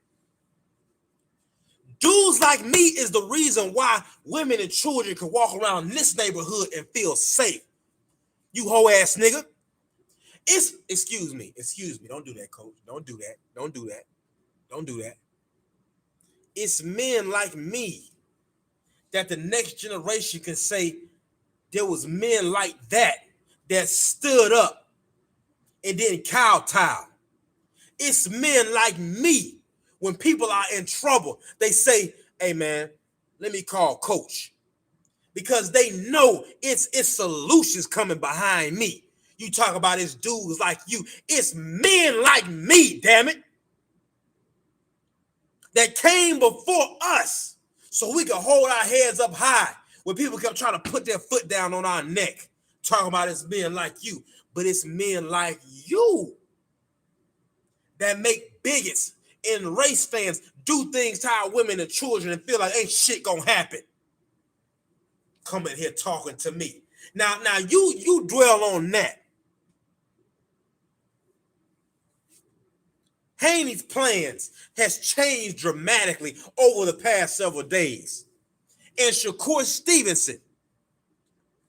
S1: Dudes like me is the reason why women and children can walk around this neighborhood and feel safe. You hoe ass nigga. Excuse me. Don't do that, coach. Don't do that. It's men like me that the next generation can say there was men like that stood up and didn't kowtow. It's men like me when people are in trouble, they say, hey man, let me call coach. Because they know it's solutions coming behind me. You talk about it's dudes like you. It's men like me, damn it, that came before us so we could hold our heads up high when people kept trying to put their foot down on our neck. Talking about it's men like you. But it's men like you that make bigots and race fans do things to our women and children and feel like ain't shit gonna happen. Coming here talking to me. Now you dwell on that. Haney's plans has changed dramatically over the past several days. And Shakur Stevenson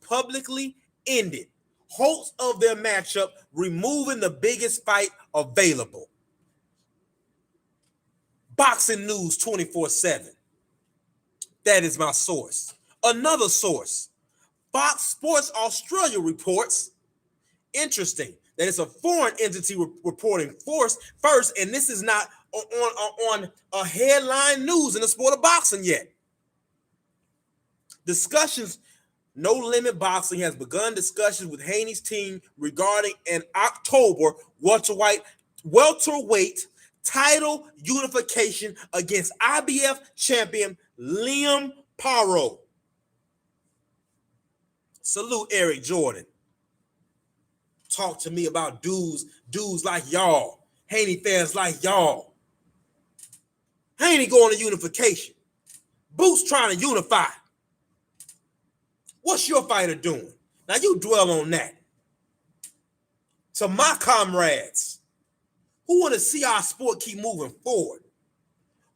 S1: publicly ended hopes of their matchup, removing the biggest fight available. Boxing News 24/7. That is my source. Another source, Fox Sports Australia reports, interesting, that it's a foreign entity reporting first, and this is not on a headline news in the sport of boxing yet. Discussions. No Limit Boxing has begun discussions with Haney's team regarding an October welterweight title unification against IBF champion Liam Paro. Salute Eric Jordan. Talk to me about dudes like y'all, Haney fans like y'all. Haney going to unification. Boots trying to unify. What's your fighter doing? Now you dwell on that. To my comrades who want to see our sport keep moving forward,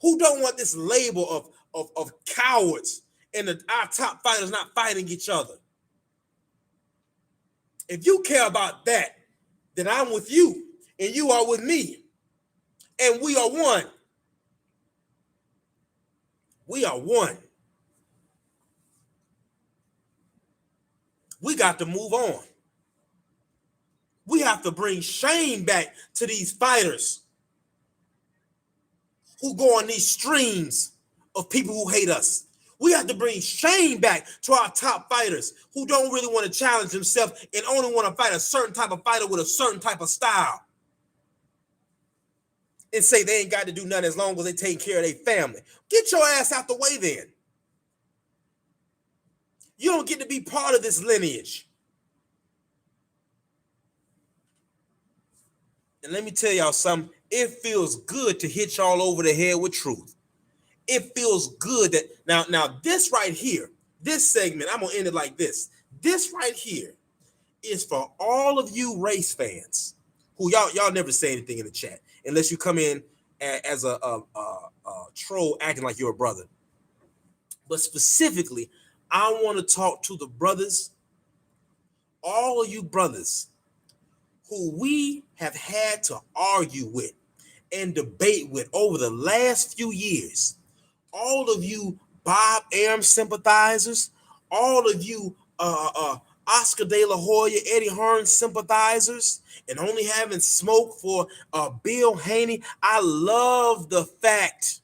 S1: who don't want this label of cowards and our top fighters not fighting each other. If you care about that, then I'm with you and you are with me. And we are one. We are one. We got to move on. We have to bring shame back to these fighters who go on these streams of people who hate us. We have to bring shame back to our top fighters who don't really want to challenge themselves and only want to fight a certain type of fighter with a certain type of style. And say they ain't got to do nothing as long as they take care of their family. Get your ass out the way then. You don't get to be part of this lineage. And let me tell y'all something. It feels good to hit y'all over the head with truth. It feels good that now this right here, this segment, I'm gonna end it like this. This right here is for all of you race fans who y'all never say anything in the chat unless you come in as a troll acting like you're a brother. But specifically, I want to talk to the brothers, all of you brothers who we have had to argue with and debate with over the last few years. All of you Bob Arum sympathizers, all of you Oscar De La Hoya, Eddie Hearn sympathizers, and only having smoke for Bill Haney. I love the fact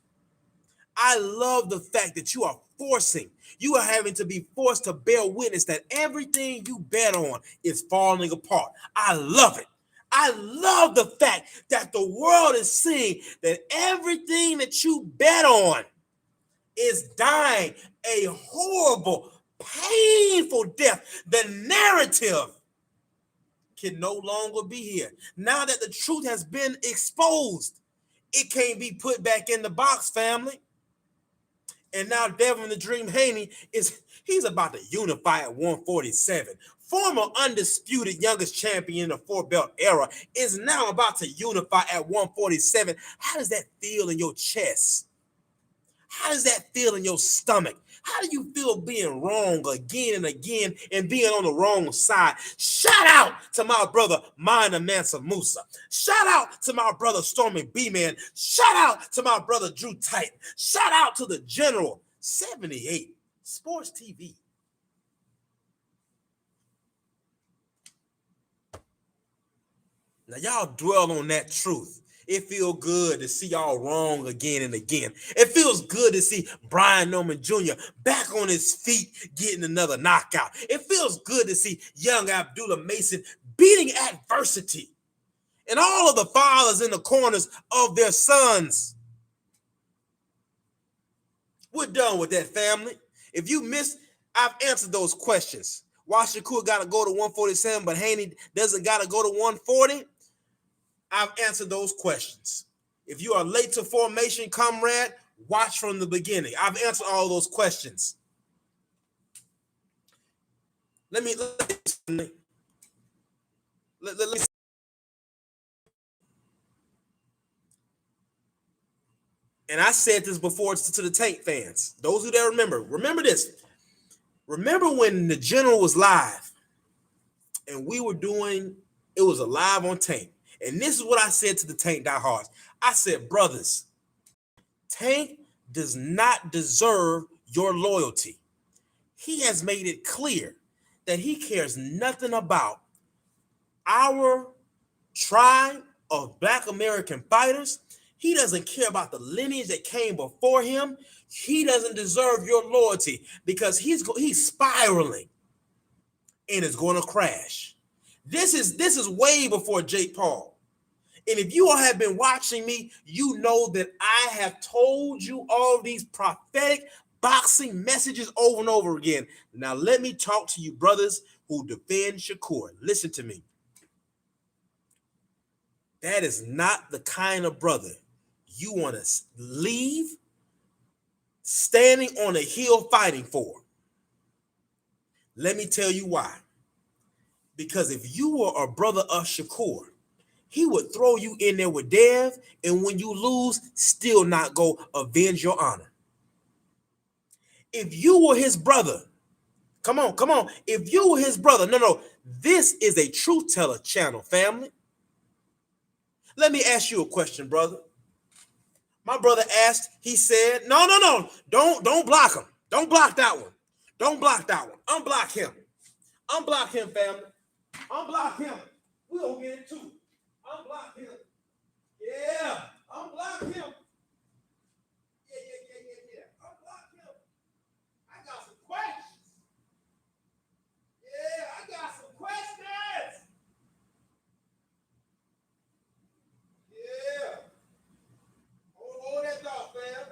S1: that you are having to be forced to bear witness that everything you bet on is falling apart. I love it. I love the fact that the world is seeing that everything that you bet on is dying a horrible, painful death. The narrative can no longer be here. Now that the truth has been exposed, it can't be put back in the box, family. And now Devin the Dream Haney he's about to unify at 147. Former undisputed youngest champion in the 4-belt era is now about to unify at 147. How does that feel in your chest? How does that feel in your stomach? How do you feel being wrong again and again and being on the wrong side? Shout out to my brother Mina Mansa Musa. Shout out to my brother Stormy B-Man. Shout out to my brother Drew Titan. Shout out to the General 78 Sports TV. Now y'all dwell on that truth. It feels good to see y'all wrong again and again. It feels good to see Brian Norman Jr. back on his feet getting another knockout. It feels good to see young Abdullah Mason beating adversity. And all of the fathers in the corners of their sons. We're done with that, family. If you missed, I've answered those questions. Why Shakur got to go to 147, but Haney doesn't got to go to 140? I've answered those questions. If you are late to formation, comrade, watch from the beginning. I've answered all those questions. Let me and I said this before to the Tank fans. Those who that remember this. Remember when the General was live and we were doing, it was a live on Tank. And this is what I said to the Tank diehards. I said, brothers, Tank does not deserve your loyalty. He has made it clear that he cares nothing about our tribe of Black American fighters. He doesn't care about the lineage that came before him. He doesn't deserve your loyalty because he's spiraling and is going to crash. This is way before Jake Paul. And if you all have been watching me, you know that I have told you all these prophetic boxing messages over and over again. Now let me talk to you brothers who defend Shakur. Listen to me. That is not the kind of brother you want to leave standing on a hill fighting for. Let me tell you why. Because if you were a brother of Shakur, he would throw you in there with Dev, and when you lose, still not go avenge your honor. If you were his brother, come on. If you were his brother, no, this is a Truth Teller channel, family. Let me ask you a question, brother. My brother asked, he said, no, don't block him. Don't block that one. Don't block that one. Unblock him. Unblock him, family. Unblock him. We're going to get it too. Unblock him. Yeah. Unblock him. Yeah. Unblock him. I got some questions. Yeah, I got some questions. Yeah. Hold that thought, fam.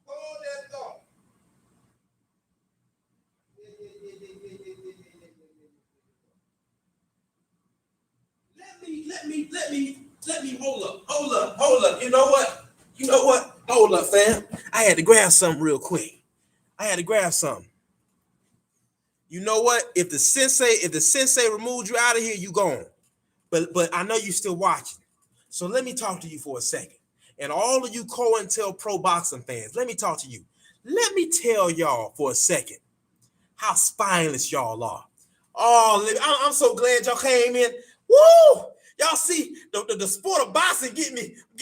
S1: Hold that thought. Let me hold up. You know what? Hold up, fam. I had to grab something real quick. You know what? If the sensei removed you out of here, you gone. But I know you still watching. So let me talk to you for a second. And all of you COINTELPRO boxing fans, let me talk to you. Let me tell y'all for a second how spineless y'all are. Oh, I'm so glad y'all came in. Woo! Y'all see the sport of boxing getting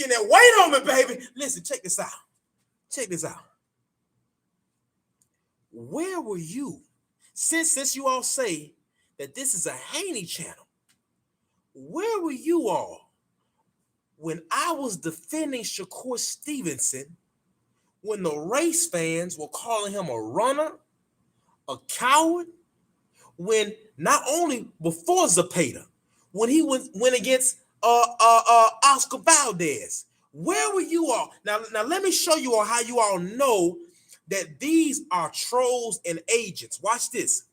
S1: that weight on me, baby. Listen, check this out. Where were you? Since you all say that this is a Haney channel, where were you all when I was defending Shakur Stevenson, when the race fans were calling him a runner, a coward, when not only before Zepeda, when he went against Oscar Valdez? Where were you all? Now let me show you all how you all know that these are trolls and agents. Watch this.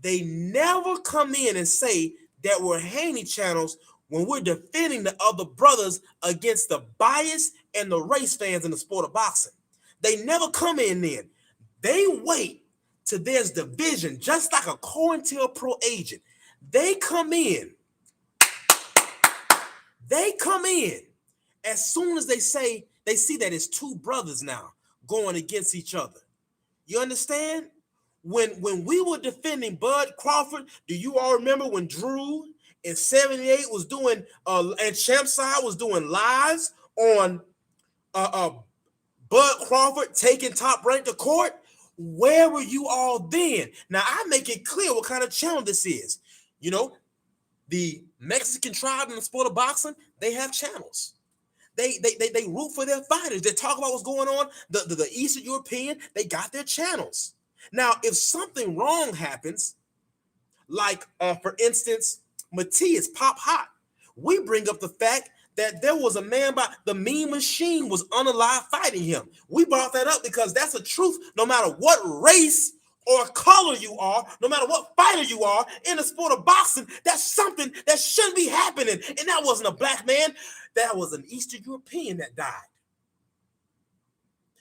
S1: They never come in and say that we're Haney channels when we're defending the other brothers against the bias and the race fans in the sport of boxing. They never come in then. They wait till there's division, just like a COINTELPRO agent. They come in as soon as they see that it's two brothers now going against each other. You understand? When we were defending Bud Crawford, do you all remember when Drew in 78 was doing and Champside was doing lives on Bud Crawford taking Top Rank to court? Where were you all then? Now I make it clear what kind of channel this is. You know, the Mexican tribe in the sport of boxing, they have channels. They root for their fighters. They talk about what's going on. The Eastern European, they got their channels. Now, if something wrong happens, like for instance, Matias Pop Hot, we bring up the fact that there was a man by the Mean Machine was unalive fighting him. We brought that up because that's a truth. No matter what race or color you are, no matter what fighter you are in the sport of boxing, that's something that shouldn't be happening. And that wasn't a black man. That was an Eastern European that died.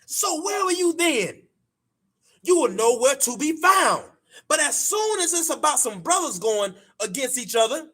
S1: So where were you then? You were nowhere to be found. But as soon as it's about some brothers going against each other,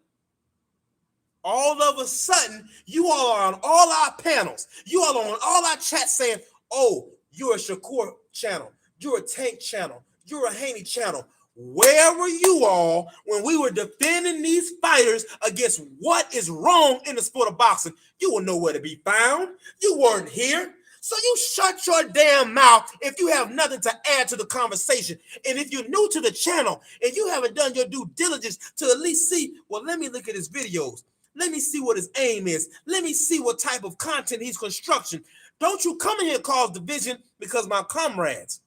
S1: all of a sudden, you all are on all our panels. You all are on all our chats saying, oh, you're a Shakur channel. You're a Tank channel. You're a Haney channel. Where were you all when we were defending these fighters against what is wrong in the sport of boxing? You were nowhere to be found. You weren't here. So you shut your damn mouth if you have nothing to add to the conversation. And if you're new to the channel and you haven't done your due diligence to at least see, well, let me look at his videos. Let me see what his aim is. Let me see what type of content he's construction. Don't you come in here and cause division, because my comrades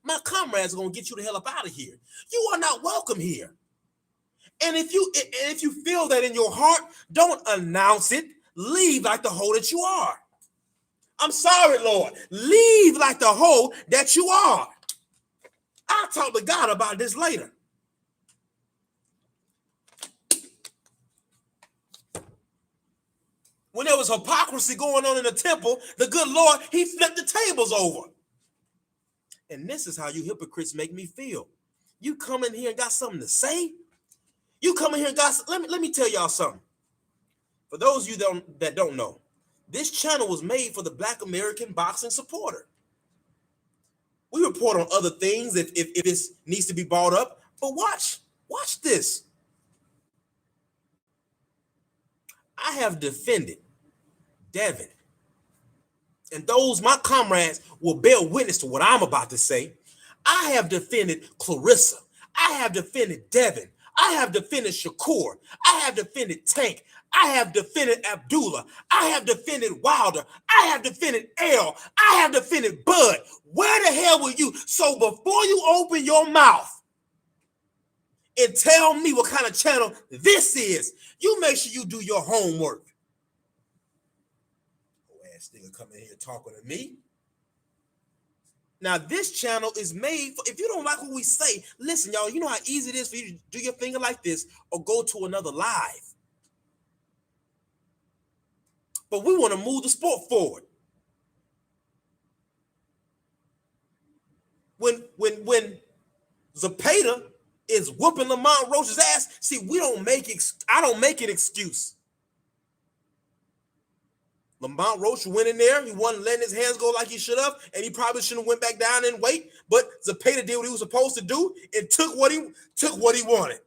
S1: are going to get you the hell up out of here. You are not welcome here. And if you feel that in your heart, don't announce it. Leave like the hoe that you are. I'm sorry, Lord. Leave like the hoe that you are. I'll talk to God about this later. When there was hypocrisy going on in the temple, the good Lord, he flipped the tables over. And this is how you hypocrites make me feel. You come in here and got something to say? You come in here and got, let me tell y'all something. For those of you that don't know, this channel was made for the Black American boxing supporter. We report on other things if this needs to be brought up, but watch this. I have defended Devin, and those, my comrades, will bear witness to what I'm about to say. I have defended Clarissa. I have defended Devin. I have defended Shakur. I have defended Tank. I have defended Abdullah. I have defended Wilder. I have defended L. I have defended Bud. Where the hell were you? So before you open your mouth and tell me what kind of channel this is, you make sure you do your homework. Oh, ass nigga coming here talking to me. Now, this channel is made for, if you don't like what we say, listen, y'all, you know how easy it is for you to do your finger like this or go to another live. But we want to move the sport forward. When Zepeda is whooping Lamont Roach's ass, see, I don't make an excuse. Lamont Roach went in there. He wasn't letting his hands go like he should have, and he probably shouldn't have went back down and wait. But Zepeda did what he was supposed to do and took what he wanted.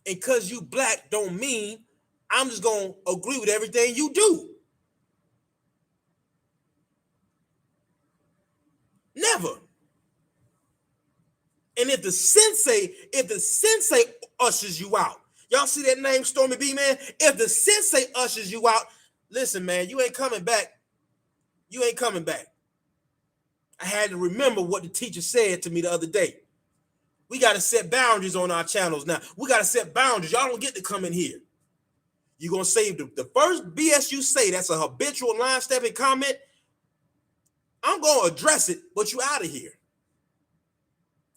S1: And because you black don't mean I'm just going to agree with everything you do. Never. And if the sensei ushers you out, y'all see that name, Stormy B, man? If the sensei ushers you out, listen, man, you ain't coming back. You ain't coming back. I had to remember what the teacher said to me the other day. We got to set boundaries on our channels now. We got to set boundaries. Y'all don't get to come in here. You're going to say the first BS you say that's a habitual line stepping comment, I'm going to address it, but you out of here.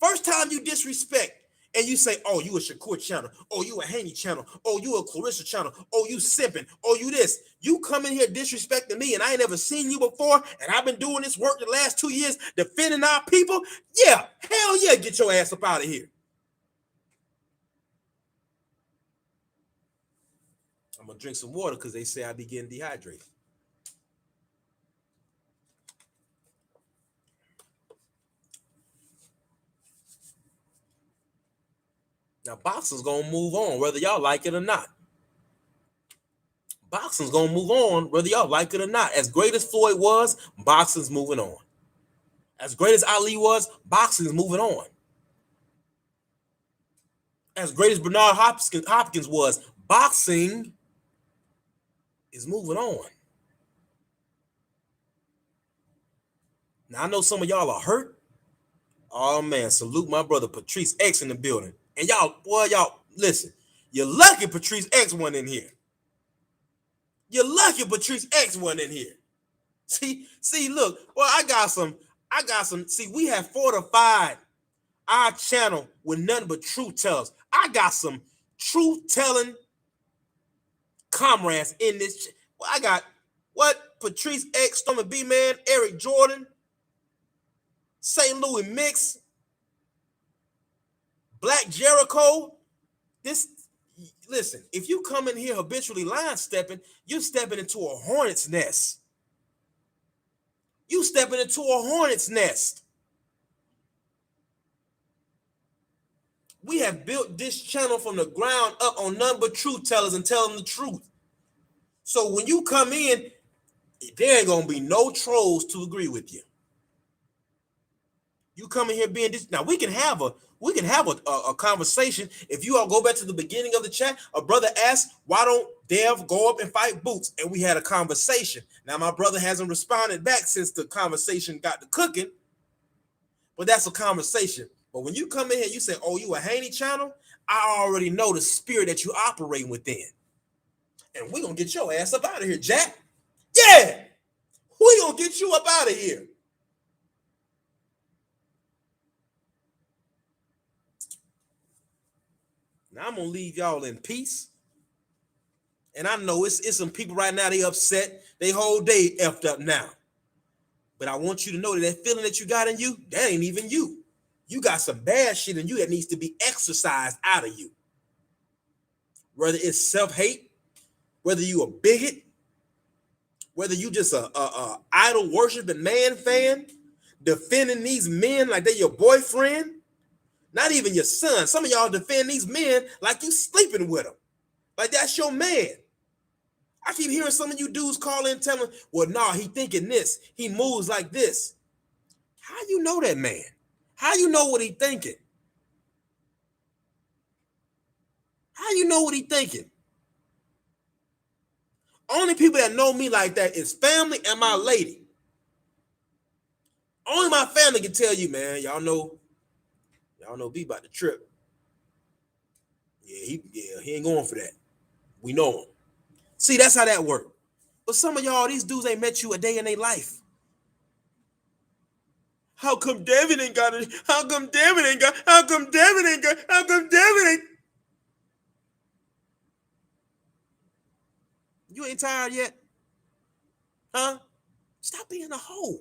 S1: First time you disrespect and you say, oh, you a Shakur channel. Oh, you a Haney channel. Oh, you a Clarissa channel. Oh, you simping. Oh, you this. You come in here disrespecting me and I ain't never seen you before and I've been doing this work the last 2 years defending our people. Yeah, hell yeah, get your ass up out of here. I'm going to drink some water because they say I be getting dehydrated. Now, boxing's going to move on, whether y'all like it or not. Boxing's going to move on, whether y'all like it or not. As great as Floyd was, boxing's moving on. As great as Ali was, boxing's moving on. As great as Bernard Hopkins was, boxing is moving on. Now, I know some of y'all are hurt. Oh, man, salute my brother Patrice X in the building. And y'all, listen, you're lucky Patrice X wasn't in here. You're lucky Patrice X wasn't in here. See, look, well, I got some, see, we have fortified our channel with nothing but truth tellers. I got some truth telling comrades in this. Well, I got Patrice X, Stormy B, man, Eric Jordan, St. Louis Mix, Black Jericho. Listen, if you come in here habitually line stepping, you're stepping into a hornet's nest. You stepping into a hornet's nest. We have built this channel from the ground up on none but truth tellers and telling the truth. So when you come in, there ain't gonna be no trolls to agree with you. You come in here being this. Now we can have a conversation. If you all go back to the beginning of the chat, a brother asked, why don't Dev go up and fight Boots? And we had a conversation. Now my brother hasn't responded back since the conversation got to cooking, but that's a conversation. But when you come in here, you say, oh, you a Haney channel, I already know the spirit that you operating within. And we're going to get your ass up out of here, Jack. Yeah, we're going to get you up out of here. Now I'm going to leave y'all in peace. And I know it's some people right now, they upset. They whole day effed up now. But I want you to know that feeling that you got in you, that ain't even you. You got some bad shit in you that needs to be exercised out of you. Whether it's self-hate, whether you a bigot, whether you just a idol worshiping man fan, defending these men like they're your boyfriend, not even your son. Some of y'all defend these men like you sleeping with them, like that's your man. I keep hearing some of you dudes call in telling, well, nah, he thinking this, he moves like this. How you know that man? How you know what he thinking? How you know what he thinking? Only people that know me like that is family and my lady. Only my family can tell you, man. Y'all know B about the trip. Yeah, he ain't going for that. We know him. See, that's how that works. But some of y'all, these dudes ain't met you a day in their life. How come Devin ain't got it? How come Devin ain't got? How come Devin ain't got? How come Devin ain't? You ain't tired yet? Huh? Stop being a hoe.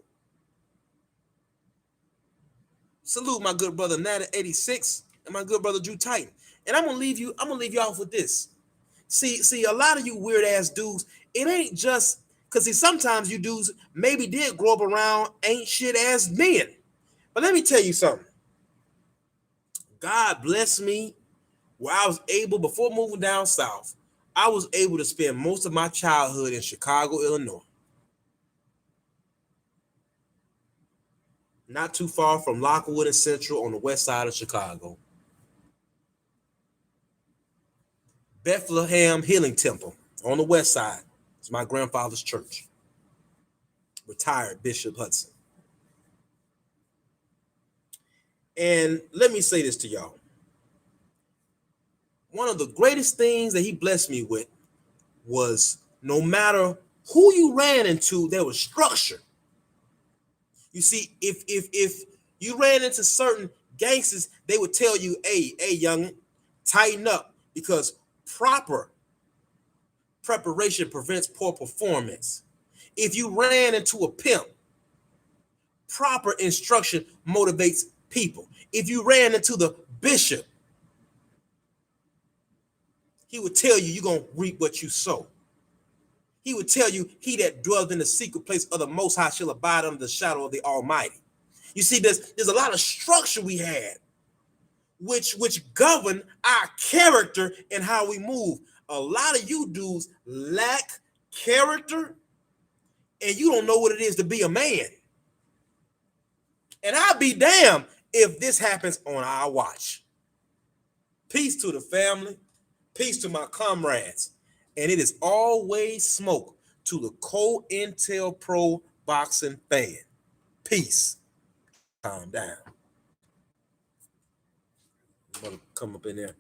S1: Salute my good brother Nana 86 and my good brother Drew Titan. And I'm gonna leave you off with this. See, a lot of you weird ass dudes, it ain't just because sometimes you dudes maybe did grow up around ain't shit ass men. But let me tell you something. God bless me where I was able, before moving down south, I was able to spend most of my childhood in Chicago, Illinois. Not too far from Lockwood and Central on the west side of Chicago. Bethlehem Healing Temple on the west side. It's my grandfather's church. Retired Bishop Hudson. And let me say this to y'all. One of the greatest things that he blessed me with was no matter who you ran into, there was structure. You see, if you ran into certain gangsters, they would tell you, hey, youngin, tighten up, because proper preparation prevents poor performance. If you ran into a pimp, proper instruction motivates people. If you ran into the bishop, he would tell you you're going to reap what you sow. He would tell you, he that dwells in the secret place of the Most High shall abide under the shadow of the Almighty. You see, there's a lot of structure we had, which govern our character and how we move. A lot of you dudes lack character, and you don't know what it is to be a man. And I'll be damned if this happens on our watch. Peace to the family. Peace to my comrades. And it is always smoke to the Co-Intel Pro Boxing fan. Peace. Calm down. I'm gonna come up in there.